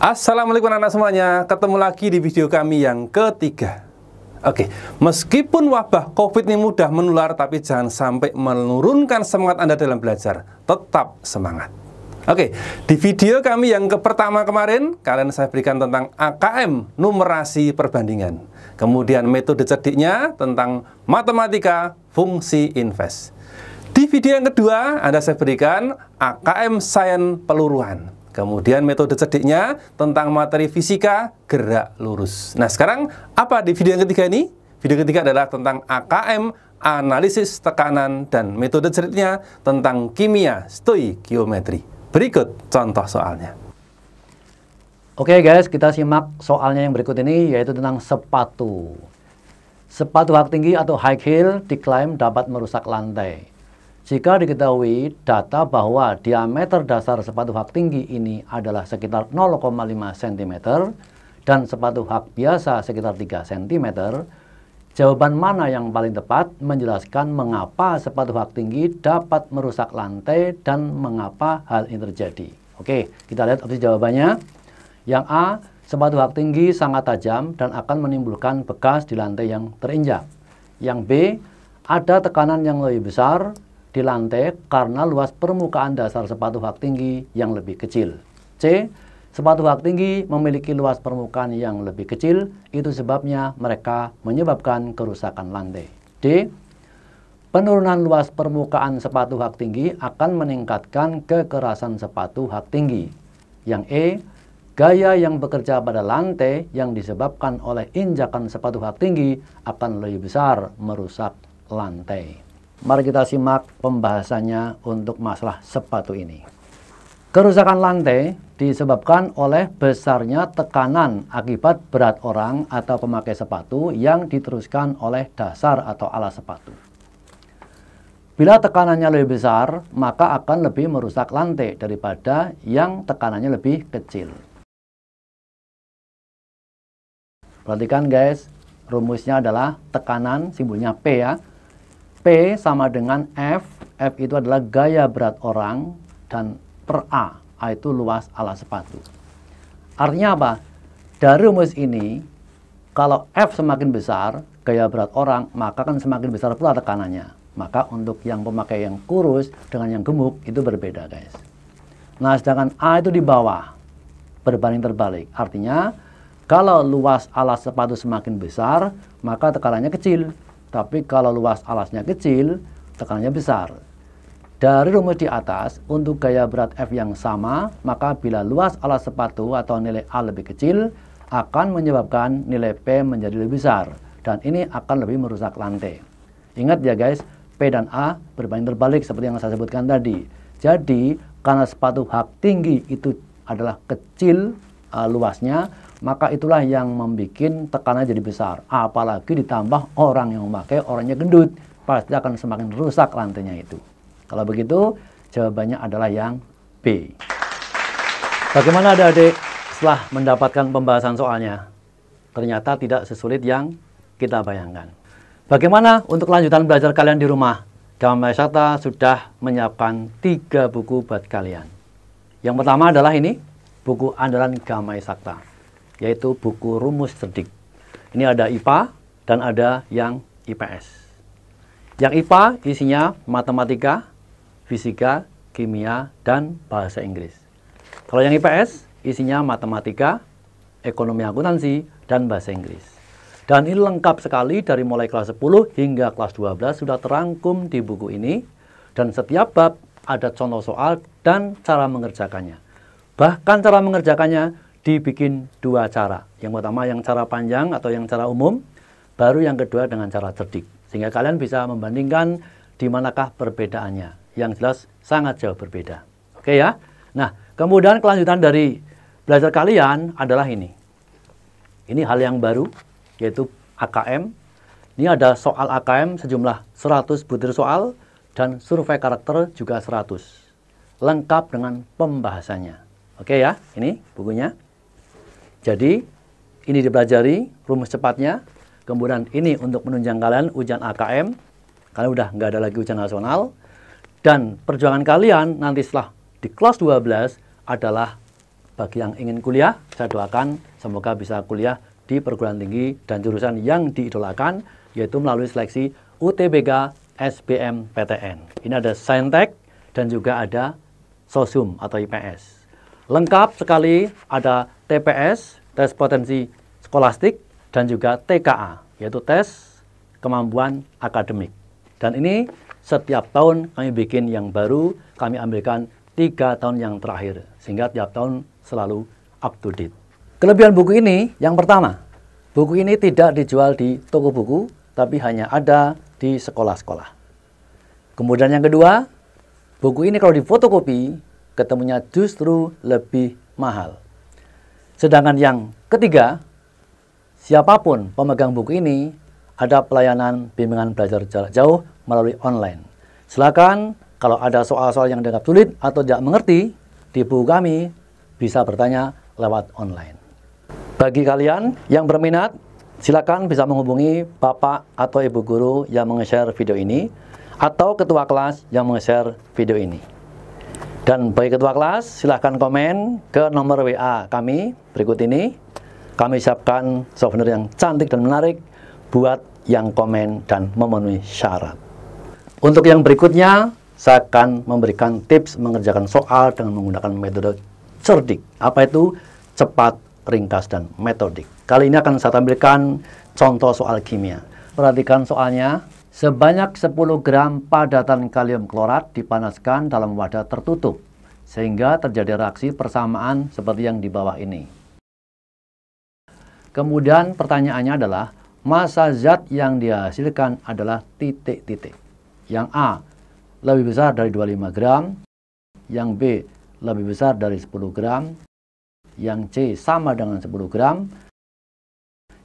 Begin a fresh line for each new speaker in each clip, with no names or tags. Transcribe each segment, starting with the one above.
Assalamualaikum anak-anak semuanya, ketemu lagi di video kami yang ketiga. Oke, meskipun wabah COVID ini mudah menular, tapi jangan sampai menurunkan semangat Anda dalam belajar. Tetap semangat. Oke, di video kami yang pertama kemarin, kalian saya berikan tentang AKM, numerasi perbandingan. Kemudian metode cerdiknya tentang matematika, fungsi invers. Di video yang kedua, Anda saya berikan AKM sains peluruan. Kemudian metode cerdiknya tentang materi fisika gerak lurus. Nah sekarang apa di video yang ketiga ini? Video ketiga adalah tentang AKM analisis tekanan dan metode cerdiknya tentang kimia stoikiometri. Berikut contoh soalnya.
Oke guys, kita simak soalnya yang berikut ini, yaitu tentang sepatu. Sepatu hak tinggi atau high heel diklaim dapat merusak lantai. Jika diketahui data bahwa diameter dasar sepatu hak tinggi ini adalah sekitar 0,5 cm dan sepatu hak biasa sekitar 3 cm, jawaban mana yang paling tepat menjelaskan mengapa sepatu hak tinggi dapat merusak lantai dan mengapa hal ini terjadi? Oke, kita lihat opsi jawabannya. Yang A, sepatu hak tinggi sangat tajam dan akan menimbulkan bekas di lantai yang terinjak. Yang B, ada tekanan yang lebih besar di lantai karena luas permukaan dasar sepatu hak tinggi yang lebih kecil. C, sepatu hak tinggi memiliki luas permukaan yang lebih kecil, itu sebabnya mereka menyebabkan kerusakan lantai. D, penurunan luas permukaan sepatu hak tinggi akan meningkatkan kekerasan sepatu hak tinggi. Yang E, gaya yang bekerja pada lantai yang disebabkan oleh injakan sepatu hak tinggi akan lebih besar merusak lantai. Mari kita simak pembahasannya untuk masalah sepatu ini. Kerusakan lantai disebabkan oleh besarnya tekanan akibat berat orang atau pemakai sepatu yang diteruskan oleh dasar atau alas sepatu. Bila tekanannya lebih besar, maka akan lebih merusak lantai daripada yang tekanannya lebih kecil. Perhatikan guys, rumusnya adalah tekanan, simbolnya P ya. P sama dengan F, F itu adalah gaya berat orang, dan per A itu luas alas sepatu. Artinya apa? Dari rumus ini, kalau F semakin besar, gaya berat orang, maka kan semakin besar pula tekanannya. Maka untuk yang pemakai yang kurus dengan yang gemuk itu berbeda guys. Nah sedangkan A itu di bawah, berbanding terbalik. Artinya, kalau luas alas sepatu semakin besar, maka tekanannya kecil. Tapi kalau luas alasnya kecil, tekanannya besar. Dari rumus di atas, untuk gaya berat F yang sama, maka bila luas alas sepatu atau nilai A lebih kecil, akan menyebabkan nilai P menjadi lebih besar. Dan ini akan lebih merusak lantai. Ingat ya guys, P dan A berbanding terbalik seperti yang saya sebutkan tadi. Jadi, karena sepatu hak tinggi itu adalah kecil luasnya, maka itulah yang membuat tekanan jadi besar. Apalagi ditambah orang yang memakai, orangnya gendut, pasti akan semakin rusak lantainya itu. Kalau begitu, jawabannya adalah yang B. Bagaimana adik-adik setelah mendapatkan pembahasan soalnya? Ternyata tidak sesulit yang kita bayangkan. Bagaimana untuk lanjutan belajar kalian di rumah? Gamai Sakta sudah menyiapkan 3 buku buat kalian. Yang pertama adalah ini, buku andalan Gamai Sakta, yaitu buku rumus cerdik. Ini ada IPA dan ada yang IPS. Yang IPA isinya matematika, fisika, kimia, dan bahasa Inggris. Kalau yang IPS isinya matematika, ekonomi akuntansi, dan bahasa Inggris. Dan ini lengkap sekali dari mulai kelas 10 hingga kelas 12 sudah terangkum di buku ini. Dan setiap bab ada contoh soal dan cara mengerjakannya. Bahkan cara mengerjakannya dibikin 2 cara. Yang pertama yang cara panjang atau yang cara umum, baru yang kedua dengan cara cerdik. Sehingga kalian bisa membandingkan di manakah perbedaannya. Yang jelas sangat jauh berbeda. Oke ya? Nah, kemudian kelanjutan dari belajar kalian adalah ini. Ini hal yang baru, yaitu AKM. Ini ada soal AKM sejumlah 100 butir soal dan survei karakter juga 100. Lengkap dengan pembahasannya. Oke ya, ini bukunya. Jadi, ini dipelajari rumus cepatnya. Kemudian ini untuk menunjang kalian ujian AKM. Kalian udah nggak ada lagi ujian nasional. Dan perjuangan kalian nanti setelah di kelas 12 adalah bagi yang ingin kuliah, saya doakan semoga bisa kuliah di perguruan tinggi dan jurusan yang diidolakan, yaitu melalui seleksi UTBK SBMPTN. Ini ada Saintek dan juga ada Sosum atau IPS. Lengkap sekali, ada TPS, tes potensi skolastik, dan juga TKA, yaitu tes kemampuan akademik. Dan ini setiap tahun kami bikin yang baru, kami ambilkan 3 tahun yang terakhir, sehingga tiap tahun selalu up to date. Kelebihan buku ini, yang pertama, buku ini tidak dijual di toko buku, tapi hanya ada di sekolah-sekolah. Kemudian yang kedua, buku ini kalau difotokopi, ketemunya justru lebih mahal. Sedangkan yang ketiga, siapapun pemegang buku ini, ada pelayanan bimbingan belajar jarak jauh melalui online. Silakan kalau ada soal-soal yang dianggap sulit atau tidak mengerti, di buku kami bisa bertanya lewat online. Bagi kalian yang berminat, silakan bisa menghubungi Bapak atau Ibu Guru yang meng-share video ini, atau ketua kelas yang meng-share video ini. Dan bagi ketua kelas, silahkan komen ke nomor WA kami berikut ini. Kami siapkan souvenir yang cantik dan menarik buat yang komen dan memenuhi syarat. Untuk yang berikutnya, saya akan memberikan tips mengerjakan soal dengan menggunakan metode cerdik. Apa itu? Cepat, ringkas, dan metodik. Kali ini akan saya tampilkan contoh soal kimia. Perhatikan soalnya. Sebanyak 10 gram padatan kalium klorat dipanaskan dalam wadah tertutup, sehingga terjadi reaksi persamaan seperti yang di bawah ini. Kemudian pertanyaannya adalah, massa zat yang dihasilkan adalah titik-titik. Yang A lebih besar dari 25 gram, yang B lebih besar dari 10 gram, yang C sama dengan 10 gram,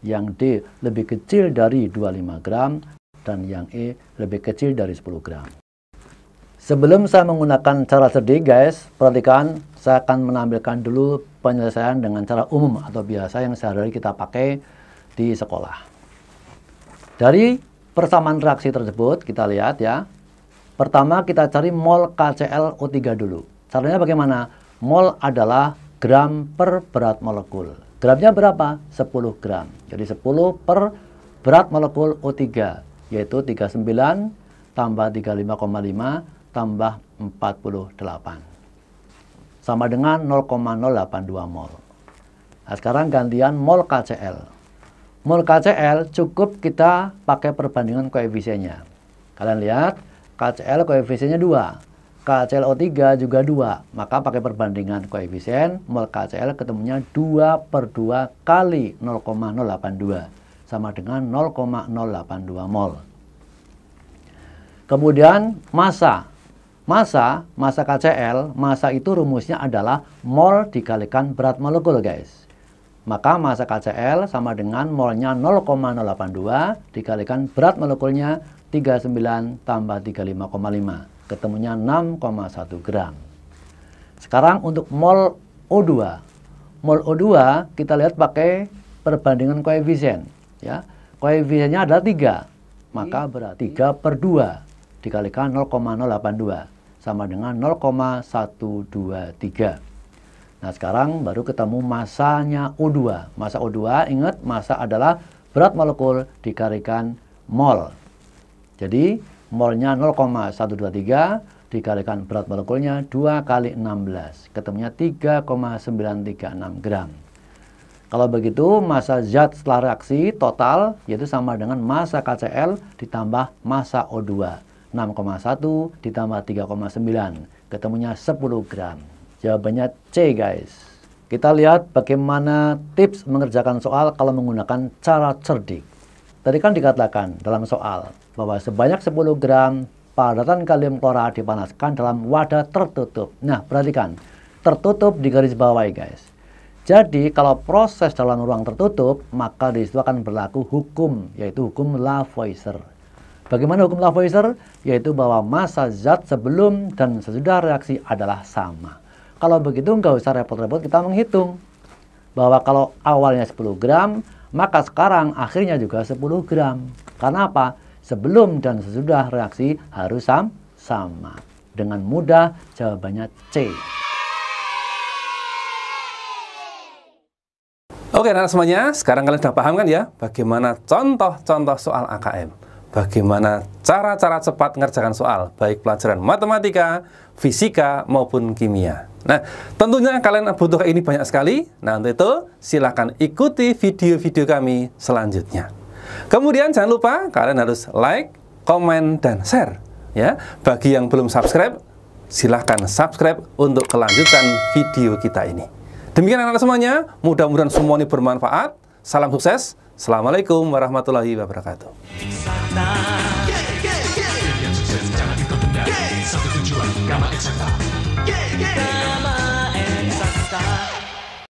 yang D lebih kecil dari 25 gram, dan yang E lebih kecil dari 10 gram. Sebelum saya menggunakan cara cerdik, guys, perhatikan, saya akan menampilkan dulu penyelesaian dengan cara umum atau biasa yang sehari-hari kita pakai di sekolah. Dari persamaan reaksi tersebut, kita lihat ya. Pertama, kita cari mol KClO3 dulu. Caranya bagaimana? Mol adalah gram per berat molekul. Gramnya berapa? 10 gram. Jadi 10 per berat molekul O3. Yaitu 39 tambah 35,5 tambah 48. Sama dengan 0,082 mol. Nah, sekarang gantian mol KCl. Mol KCl cukup kita pakai perbandingan koefisiennya. Kalian lihat, KCl koefisiennya 2. KClO3 juga 2. Maka pakai perbandingan koefisien, mol KCl ketemunya 2 per 2 kali 0,082. Sama dengan 0,082 mol. Kemudian massa KCl, massa itu rumusnya adalah mol dikalikan berat molekul, guys. Maka massa KCl sama dengan molnya 0,082 dikalikan berat molekulnya 39 tambah 35,5. Ketemunya 6,1 gram. Sekarang untuk mol O2. Mol O2 kita lihat pakai perbandingan koefisien. Ya, koefisiennya adalah 3, maka berarti 3 per 2 dikalikan 0,082 sama dengan 0,123. Nah, sekarang baru ketemu massanya O2. Massa O2, ingat, massa adalah berat molekul dikalikan mol. Jadi molnya 0,123 dikalikan berat molekulnya 2 kali 16, ketemunya 3,936 gram. Kalau begitu, massa zat setelah reaksi total yaitu sama dengan massa KCl ditambah massa O2. 6,1 ditambah 3,9. Ketemunya 10 gram. Jawabannya C, guys. Kita lihat bagaimana tips mengerjakan soal kalau menggunakan cara cerdik. Tadi kan dikatakan dalam soal bahwa sebanyak 10 gram padatan kalium klorat dipanaskan dalam wadah tertutup. Nah, perhatikan. Tertutup di garis bawahi, guys. Jadi, kalau proses dalam ruang tertutup, maka di situ akan berlaku hukum, yaitu hukum Lavoisier. Bagaimana hukum Lavoisier? Yaitu bahwa massa zat sebelum dan sesudah reaksi adalah sama. Kalau begitu, nggak usah repot-repot kita menghitung. Bahwa kalau awalnya 10 gram, maka sekarang akhirnya juga 10 gram. Karena apa? Sebelum dan sesudah reaksi harus sama. Dengan mudah, jawabannya C.
Oke, anak semuanya, sekarang kalian sudah paham kan ya bagaimana contoh-contoh soal AKM, bagaimana cara-cara cepat mengerjakan soal, baik pelajaran matematika, fisika, maupun kimia. Nah, tentunya kalian butuh ini banyak sekali. Nah, untuk itu silahkan ikuti video-video kami selanjutnya. Kemudian jangan lupa kalian harus like, komen, dan share. Ya, bagi yang belum subscribe, silahkan subscribe untuk kelanjutan video kita ini. Demikian anak-anak semuanya, mudah-mudahan semua ini bermanfaat. Salam sukses. Assalamualaikum warahmatullahi wabarakatuh.
Satu tujuan, Gama Eksakta.